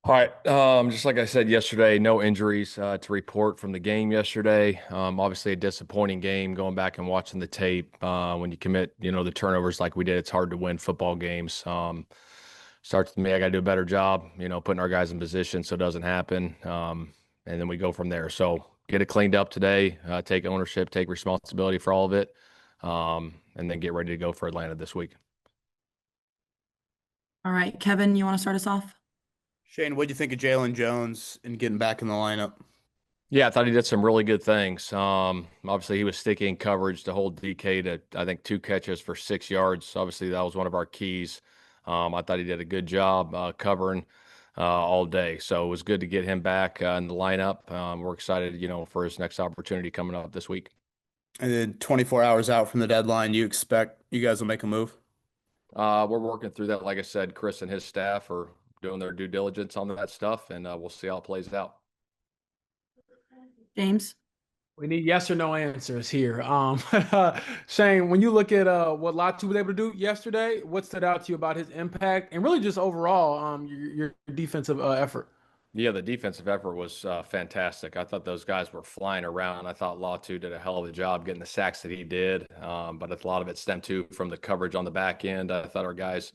All right. Just like I said yesterday, no injuries to report from the game yesterday. Obviously a disappointing game going back and watching the tape. When you commit, the turnovers like we did, it's hard to win football games. Starts with me. I got to do a better job, putting our guys in position so it doesn't happen. And then we go from there. So get it cleaned up today, take ownership, take responsibility for all of it, and then get ready to go for Atlanta this week. All right, Kevin, you want to start us off? Shane, what do you think of Jaylon Jones and getting back in the lineup? Yeah, I thought he did some really good things. Obviously, he was sticky in coverage to hold DK to, I think, 2 catches for 6 yards. Obviously, that was one of our keys. I thought he did a good job covering all day. So it was good to get him back in the lineup. We're excited, for his next opportunity coming up this week. And then 24 hours out from the deadline, you expect you guys will make a move? We're working through that. Like I said, Chris and his staff are doing their due diligence on that stuff, and we'll see how it plays out. James? We need yes or no answers here. Shane, when you look at what Latu was able to do yesterday, what stood out to you about his impact and really just overall your defensive effort? Yeah, the defensive effort was fantastic. I thought those guys were flying around. I thought Latu did a hell of a job getting the sacks that he did, but a lot of it stemmed too from the coverage on the back end. I thought our guys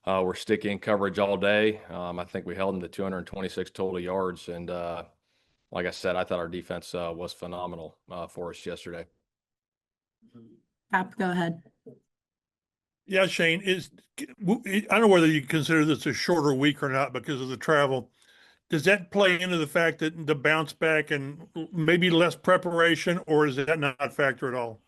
were sticky in coverage all day. I think we held them to 226 total yards, and like I said, I thought our defense was phenomenal for us yesterday. Cap, go ahead. Yeah, Shane, I don't know whether you consider this a shorter week or not because of the travel. Does that play into the fact that the bounce back and maybe less preparation, or does that not factor at all?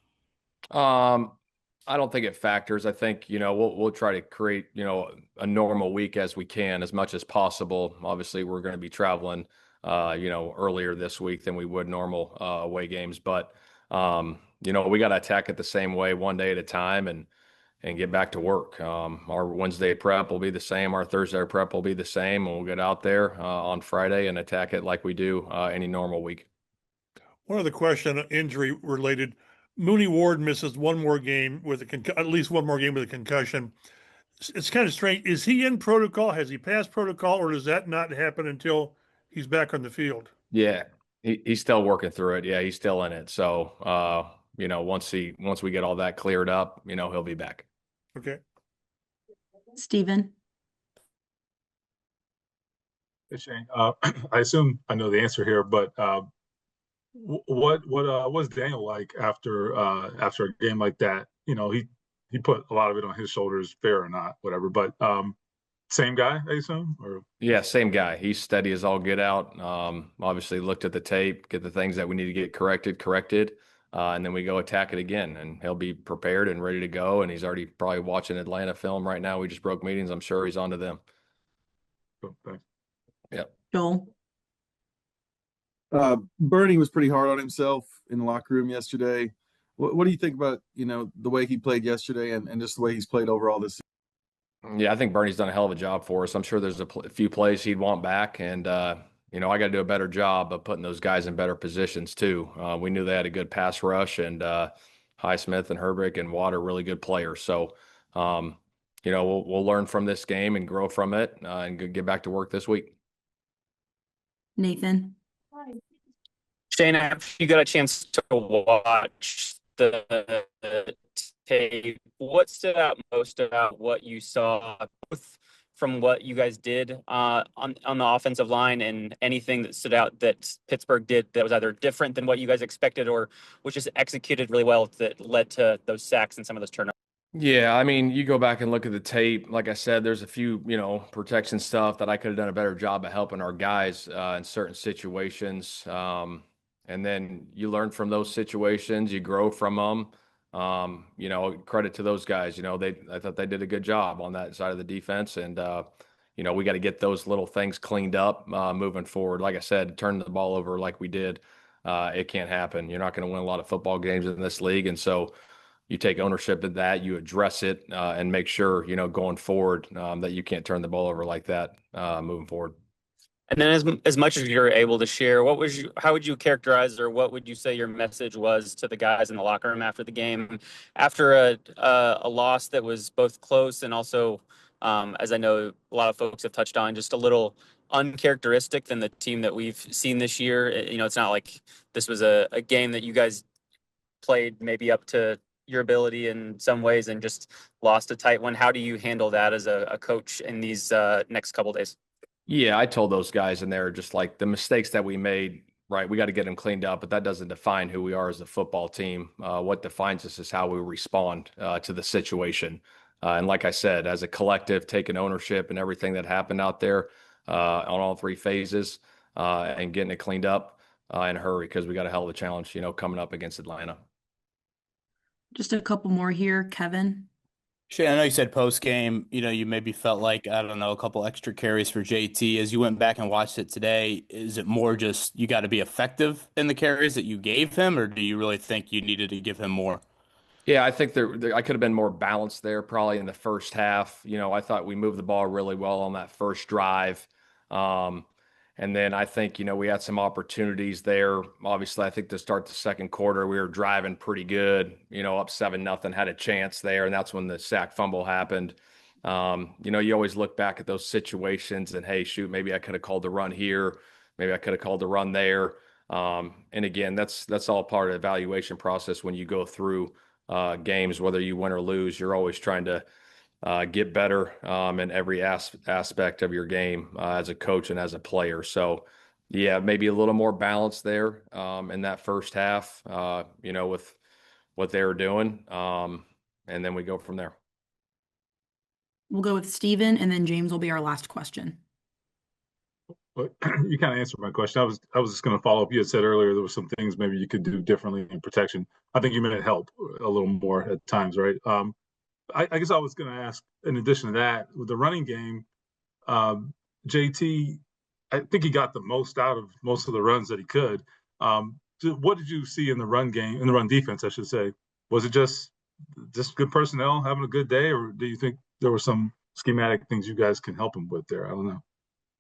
I don't think it factors. I think, we'll try to create, a normal week as we can, as much as possible. Obviously, we're going to be traveling, earlier this week than we would normal away games. But, we got to attack it the same way, one day at a time, and get back to work. Our Wednesday prep will be the same. Our Thursday prep will be the same. And we'll get out there on Friday and attack it like we do any normal week. One other question, injury related. Mooney Ward misses one more game with at least one more game with a concussion. It's kind of strange. Is he in protocol? Has he passed protocol, or does that not happen until he's back on the field? Yeah, he's still working through it. Yeah, he's still in it. So, once we get all that cleared up, he'll be back. Okay. Stephen? Hey, Shane. I assume I know the answer here, but what was Daniel like after a game like that? He put a lot of it on his shoulders, fair or not, whatever. But same guy, I assume, or Yeah, same guy. He's steady as all get out. Obviously looked at the tape, get the things that we need to get corrected, and then we go attack it again. And he'll be prepared and ready to go. And he's already probably watching Atlanta film right now. We just broke meetings. I'm sure he's onto them. oh, thanks. Yep. Joel? Bernie was pretty hard on himself in the locker room yesterday. What do you think about, the way he played yesterday and just the way he's played overall this season? Yeah, I think Bernie's done a hell of a job for us. I'm sure there's a few plays he'd want back. And, I got to do a better job of putting those guys in better positions too. We knew they had a good pass rush, and Highsmith and Herbrick and Watt are really good players. So, we'll learn from this game and grow from it and get back to work this week. Nathan? Shane, if you got a chance to watch the tape, what stood out most about what you saw, both from what you guys did on the offensive line and anything that stood out that Pittsburgh did that was either different than what you guys expected or was just executed really well that led to those sacks and some of those turnovers? Yeah, I mean, you go back and look at the tape. Like I said, there's a few, protection stuff that I could have done a better job of helping our guys in certain situations. And then you learn from those situations, you grow from them. Credit to those guys. I thought they did a good job on that side of the defense, and we got to get those little things cleaned up moving forward. Like I said, turning the ball over like we did, it can't happen. You're not going to win a lot of football games in this league, and so you take ownership of that, you address it, and make sure going forward that you can't turn the ball over like that moving forward. And then as much as you're able to share, how would you characterize or what would you say your message was to the guys in the locker room after the game, after a loss that was both close and also as I know a lot of folks have touched on, just a little uncharacteristic than the team that we've seen this year. It's not like this was a game that you guys played maybe up to your ability in some ways and just lost a tight one. How do you handle that as a coach in these next couple days? Yeah, I told those guys in there just like the mistakes that we made, right? We got to get them cleaned up, but that doesn't define who we are as a football team. What defines us is how we respond to the situation. And like I said, as a collective, taking ownership and everything that happened out there on all three phases and getting it cleaned up in a hurry because we got a hell of a challenge, coming up against Atlanta. Just a couple more here. Kevin. Shane, I know you said post game, you maybe felt like, I don't know, a couple extra carries for JT. As you went back and watched it today, is it more just you got to be effective in the carries that you gave him, or do you really think you needed to give him more? Yeah, I think I could have been more balanced there probably in the first half. I thought we moved the ball really well on that first drive. Um, and then I think, we had some opportunities there. Obviously, I think to start the second quarter, we were driving pretty good, up 7-0, had a chance there. And that's when the sack fumble happened. You always look back at those situations and, hey, shoot, maybe I could have called the run here. Maybe I could have called the run there. And again, that's all part of the evaluation process when you go through games, whether you win or lose. You're always trying to get better in every aspect of your game as a coach and as a player. So, yeah, maybe a little more balance there in that first half, with what they were doing. And then we go from there. We'll go with Steven, and then James will be our last question. But you kind of answered my question. I was just going to follow up. You had said earlier there were some things maybe you could do differently in protection. I think you meant help a little more at times, right? I guess I was going to ask, in addition to that, with the running game, JT, I think he got the most out of most of the runs that he could. What did you see in the run game, in the run defense, I should say? Was it just good personnel having a good day, or do you think there were some schematic things you guys can help him with there? I don't know.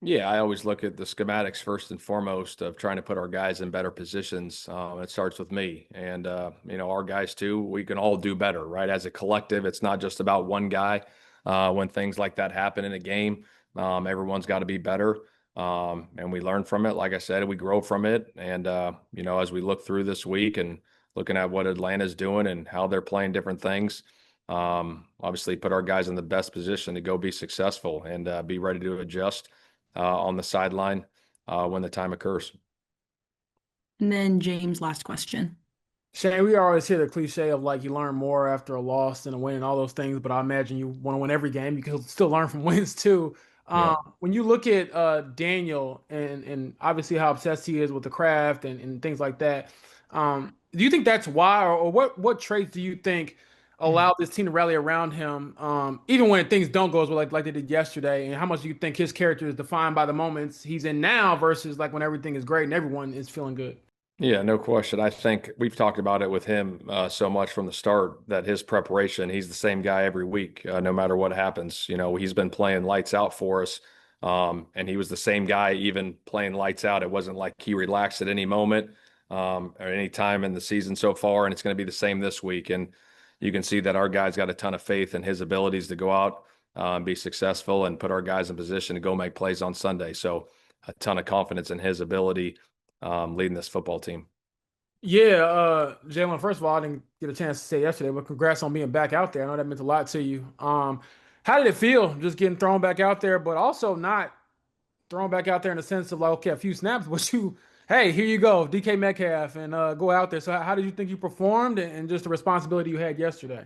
Yeah, I always look at the schematics first and foremost of trying to put our guys in better positions. It starts with me and, our guys too. We can all do better, right? As a collective, it's not just about one guy. When things like that happen in a game, everyone's got to be better. And we learn from it. Like I said, we grow from it. And, as we look through this week and looking at what Atlanta's doing and how they're playing different things, obviously put our guys in the best position to go be successful and be ready to adjust on the sideline when the time occurs. And then James, last question. Shane, we always hear the cliche of like you learn more after a loss than a win and all those things, but I imagine you want to win every game. You can still learn from wins too. Yeah. When you look at Daniel and obviously how obsessed he is with the craft and things like that, do you think that's why, or what traits do you think allowed this team to rally around him, even when things don't go as well like they did yesterday? And how much do you think his character is defined by the moments he's in now versus like when everything is great and everyone is feeling good? Yeah, no question. I think we've talked about it with him so much from the start that his preparation, he's the same guy every week, no matter what happens. He's been playing lights out for us, and he was the same guy even playing lights out. It wasn't like he relaxed at any moment or any time in the season so far, and it's going to be the same this week. And you can see that our guys got a ton of faith in his abilities to go out, be successful, and put our guys in position to go make plays on Sunday. So a ton of confidence in his ability leading this football team. Yeah, Jaylen, first of all, I didn't get a chance to say yesterday, but congrats on being back out there. I know that meant a lot to you. How did it feel just getting thrown back out there, but also not thrown back out there in the sense of like, okay, a few snaps, but hey, here you go, DK Metcalf, and go out there. So how did you think you performed and just the responsibility you had yesterday?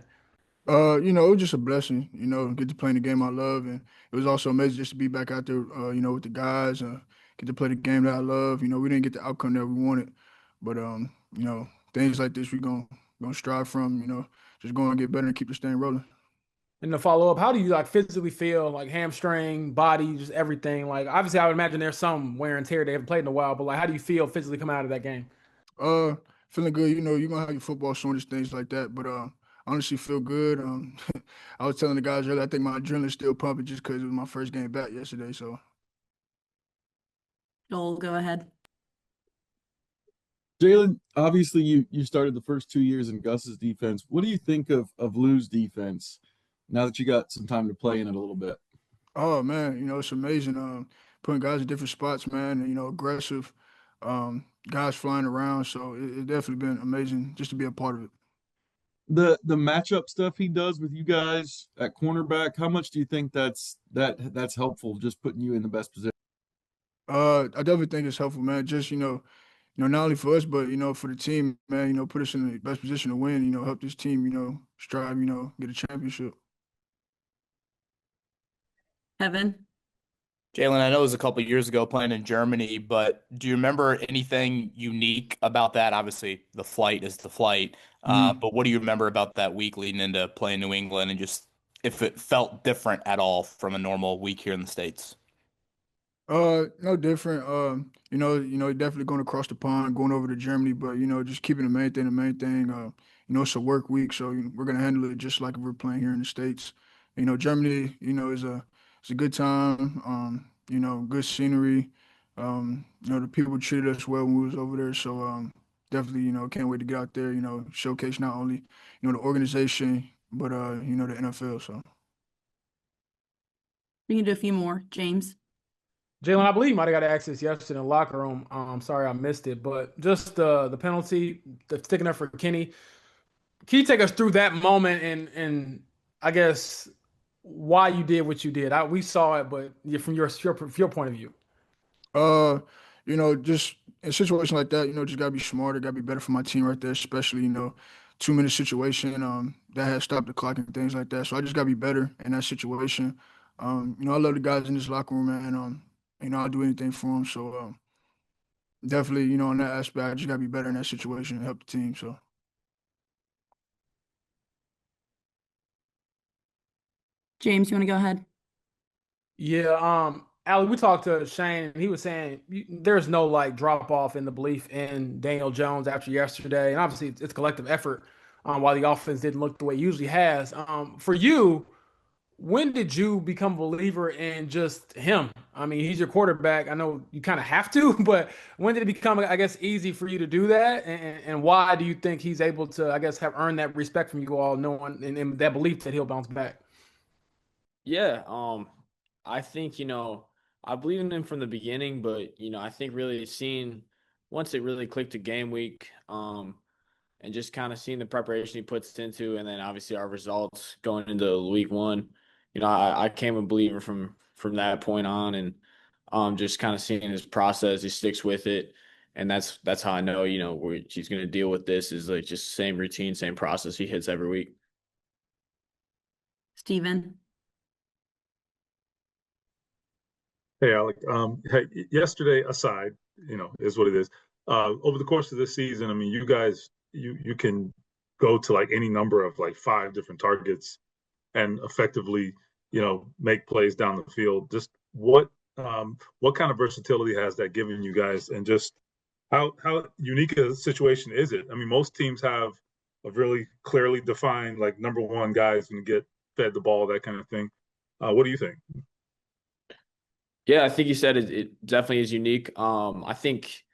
It was just a blessing, get to play in the game I love. And it was also amazing just to be back out there, with the guys, get to play the game that I love. We didn't get the outcome that we wanted, but, things like this, we're going to strive from, just go and get better and keep the thing rolling. And to follow up, how do you like physically feel, like hamstring, body, just everything? Like obviously, I would imagine there's some wear and tear. They haven't played in a while, but like, how do you feel physically coming out of that game? Feeling good. You're gonna have your football soreness, things like that. But honestly, feel good. I was telling the guys earlier, I think my adrenaline's still pumping just because it was my first game back yesterday. So, Joel, go ahead. Jaylen, obviously you started the first 2 years in Gus's defense. What do you think of Lou's defense now that you got some time to play in it a little bit? Oh man, it's amazing. Putting guys in different spots, man. And, aggressive, guys flying around. So it definitely been amazing just to be a part of it. The matchup stuff he does with you guys at cornerback, how much do you think that's helpful, just putting you in the best position? I definitely think it's helpful, man. Just not only for us, but for the team, man. Put us in the best position to win. Help this team, strive, get a championship. Kevin? Jaylen, I know it was a couple of years ago playing in Germany, but do you remember anything unique about that? Obviously, the flight is the flight, but what do you remember about that week leading into playing New England, and just if it felt different at all from a normal week here in the States? No different. Definitely going across the pond, going over to Germany, but just keeping the main thing, the main thing. It's a work week, so we're gonna handle it just like if we're playing here in the States. Germany, is a good time. Good scenery. The people treated us well when we was over there, so definitely, can't wait to get out there. Showcase not only the organization, but the NFL. So. We can do a few more. James? Jaylen, I believe you might have got access yesterday in the locker room. Sorry I missed it, but just the penalty, the sticking up for Kenny. Can you take us through that moment and I guess why you did what you did? We saw it, but from your point of view. Uh, just in a situation like that, just gotta be smarter, gotta be better for my team right there, especially, 2 minute situation, that has stopped the clock and things like that. So I just gotta be better in that situation. I love the guys in this locker room, man, and I'll do anything for them. So definitely, in that aspect, I just gotta be better in that situation and help the team. So James, you want to go ahead? Yeah, Ali, we talked to Shane, and he was saying there's no like drop off in the belief in Daniel Jones after yesterday, and obviously it's collective effort. While the offense didn't look the way it usually has. For you, when did you become a believer in just him? I mean, he's your quarterback. I know you kind of have to, but when did it become, I guess, easy for you to do that? And why do you think he's able to, I guess, have earned that respect from you all, knowing and that belief that he'll bounce back? Yeah, I think, I believe in him from the beginning, but I think really seeing once it really clicked to game week, and just kind of seeing the preparation he puts into, and then obviously our results going into week one, I came a believer from that point on, and just kind of seeing his process, he sticks with it, and that's how I know, he's going to deal with this is like just same routine, same process he hits every week. Steven? Hey, Alec. Hey, yesterday aside, is what it is. Over the course of this season, I mean, you guys, you can go to like any number of like 5 different targets and effectively, make plays down the field. Just what kind of versatility has that given you guys, and just how unique a situation is it? I mean, most teams have a really clearly defined like number one guy is going to get fed the ball, that kind of thing. What do you think? Yeah, I think you said it definitely is unique. I think,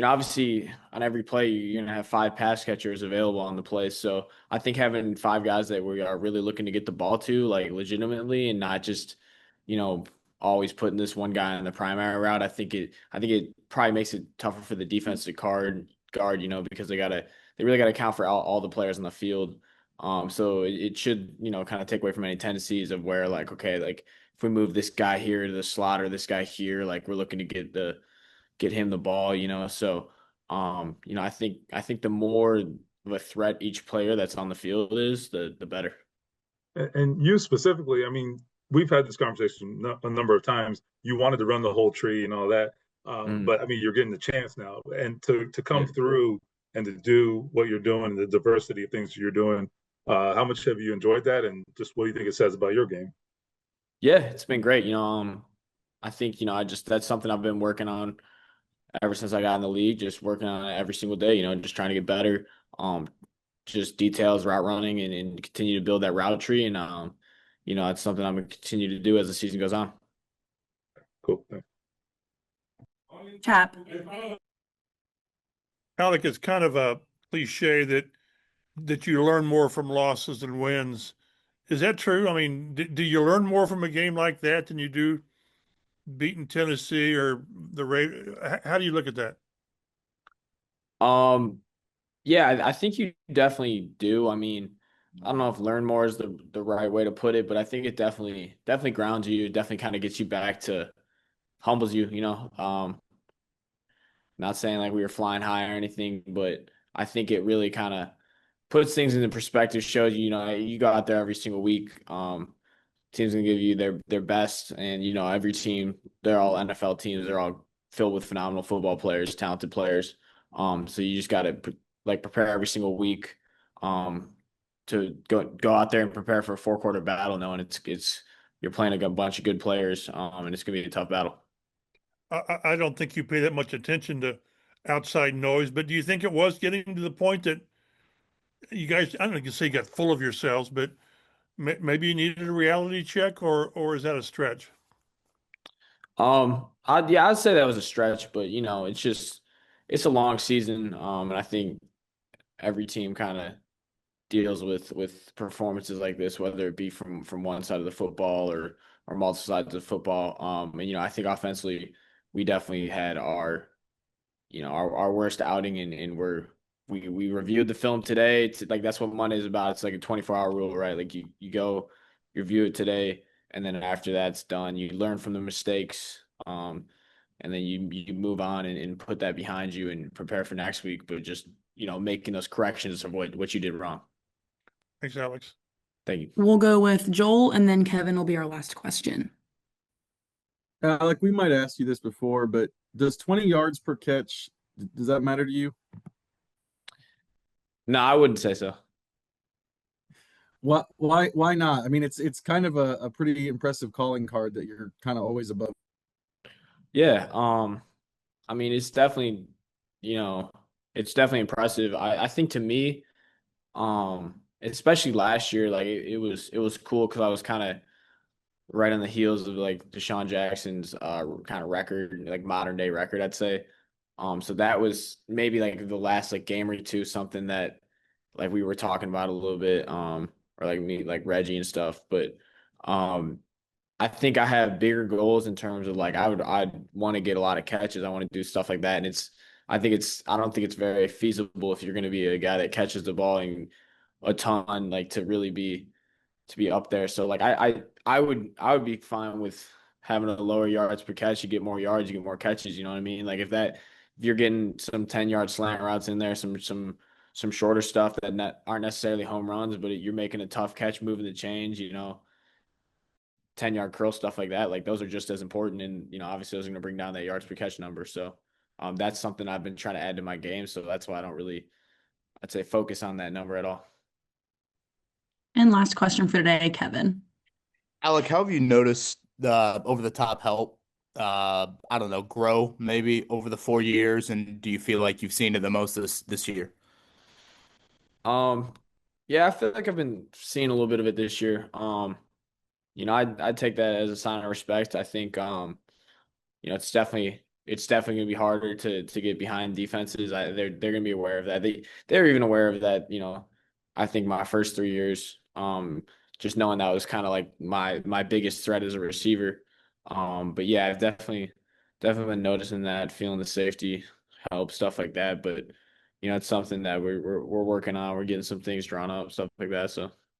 obviously on every play you're gonna have 5 pass catchers available on the play. So I think having 5 guys that we are really looking to get the ball to, like legitimately, and not just, you know, always putting this one guy on the primary route. I think it probably makes it tougher for the defense to guard, because they really gotta account for all the players on the field. So it should, kind of take away from any tendencies of where like, okay, like if we move this guy here to the slot or this guy here, like we're looking to get him the ball, So, I think the more of a threat each player that's on the field is, the better. And you specifically, I mean, we've had this conversation a number of times. You wanted to run the whole tree and all that, Mm, but I mean, you're getting the chance now, and to come yeah. through and to do what you're doing, the diversity of things you're doing. How much have you enjoyed that, and just what do you think it says about your game? Yeah, it's been great. I think, that's something I've been working on ever since I got in the league, just working on it every single day, just trying to get better. Um, just details, route running, and continue to build that route tree. And, it's something I'm going to continue to do as the season goes on. Cool. Thanks. Chap? Alec, it's kind of a cliche that you learn more from losses than wins. Is that true? I mean, do you learn more from a game like that than you do beating Tennessee or the Raiders? How do you look at that? Um, yeah, I think you definitely do. I mean, I don't know if learn more is the right way to put it, but I think it definitely grounds you. It definitely kind of gets you back to humbles you, you know. Not saying like we were flying high or anything, but I think it really kind of puts things into perspective, shows you, you know, you go out there every single week. Teams gonna give you their best, and you know, every team, they're all NFL teams, they're all filled with phenomenal football players, talented players. So you just gotta like prepare every single week, to go out there and prepare for a 4-quarter battle, knowing it's you're playing a bunch of good players, and it's gonna be a tough battle. I don't think you pay that much attention to outside noise, but do you think it was getting to the point that you guys, I don't know, you can say you got full of yourselves, but maybe you needed a reality check, or is that a stretch? I'd say that was a stretch, but you know, it's a long season, and I think every team kind of deals with performances like this, whether it be from one side of the football or multiple sides of the football. And you know, I think offensively, we definitely had our worst outing, and we reviewed the film today. Like that's what Monday is about. It's like a 24-hour rule, right? Like you go review it today, and then after that's done, you learn from the mistakes. And then you move on and put that behind you and prepare for next week, but just, you know, making those corrections of what you did wrong. Thanks, Alex. Thank you. We'll go with Joel, and then Kevin will be our last question. Alec, we might ask you this before, but does 20 yards per catch, does that matter to you? No, I wouldn't say so. Why not? I mean, it's kind of a pretty impressive calling card that you're kind of always above. Yeah. I mean, it's definitely, you know, it's definitely impressive. I think to me, especially last year, like it was cool because I was kind of right on the heels of like Deshaun Jackson's kind of record, like modern day record, I'd say. So that was maybe like the last like game or two, something that like we were talking about a little bit, or like me, like Reggie and stuff. But um, I think I have bigger goals in terms of like I'd want to get a lot of catches. I want to do stuff like that, and I don't think it's very feasible if you're going to be a guy that catches the ball and a ton, like to be up there. So like I would be fine with having a lower yards per catch. You get more yards, you get more catches. You know what I mean? Like if you're getting some 10-yard slant routes in there, some shorter stuff that aren't necessarily home runs, but you're making a tough catch, moving the chains. You know, 10-yard curl stuff like that. Like those are just as important, and you know, obviously those are going to bring down that yards per catch number. So that's something I've been trying to add to my game. So that's why I don't really, I'd say, focus on that number at all. And last question for today, Kevin. Alec, how have you noticed the over the top help? I don't know, grow maybe over the 4 years, and do you feel like you've seen it the most this year? Um, yeah, I feel like I've been seeing a little bit of it this year. You know, I'd take that as a sign of respect. I think you know, it's definitely gonna be harder to get behind defenses. They're gonna be aware of that. They're even aware of that. You know, I think my first 3 years, just knowing that was kind of like my biggest threat as a receiver. But yeah, I've definitely been noticing that, feeling the safety help, stuff like that. But you know, it's something that we're working on. We're getting some things drawn up, stuff like that. So.